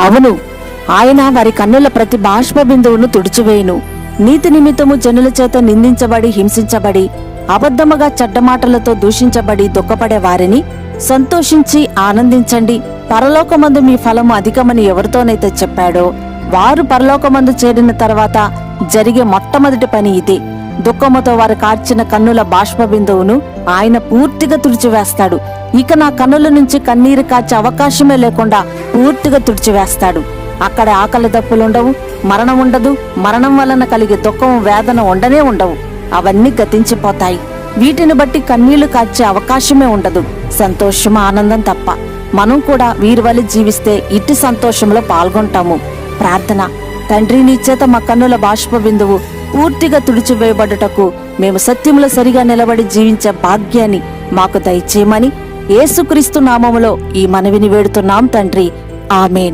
అవును, ఆయన వారి కన్నుల ప్రతి బాష్ప బిందువును తుడిచివేయును. నీతి నిమిత్తము జనుల చేత నిందించబడి హింసించబడి అబద్ధముగా చెడ్డమాటలతో దూషించబడి దుఃఖపడే వారిని సంతోషించి ఆనందించండి, పరలోకమందు మీ ఫలము అధికమని ఎవరితోనైతే చెప్పాడో వారు పరలోకమందు చేరిన తర్వాత జరిగే మొట్టమొదటి పని ఇదే. దుఃఖముతో వారు కార్చిన కన్నుల బాష్ప బిందువును ఆయన పూర్తిగా తుడిచివేస్తాడు. ఇక నా కన్నుల నుంచి కన్నీరు కార్చే అవకాశమే లేకుండా పూర్తిగా తుడిచివేస్తాడు. అక్కడ ఆకలి దప్పులుండవు, మరణం ఉండదు, మరణం వలన కలిగే దుఃఖం వేదన ఉండనే ఉండవు. అవన్నీ గతించిపోతాయి. వీటిని బట్టి కన్నీళ్లు కార్చే అవకాశమే ఉండదు, సంతోషం ఆనందం తప్ప. మనం కూడా వీరి వలె జీవిస్తే ఇట్టి సంతోషంలో పాల్గొంటాము. ప్రార్థన. తండ్రి, నీ చేత మా కన్నుల బాష్ప బిందువు పూర్తిగా తుడిచివేయబడుటకు మేము సత్యములో సరిగా నిలబడి జీవించే భాగ్యాన్ని మాకు దయచేయమని యేసుక్రీస్తు నామములో ఈ మనవిని వేడుతున్నాం తండ్రి. ఆమేన్.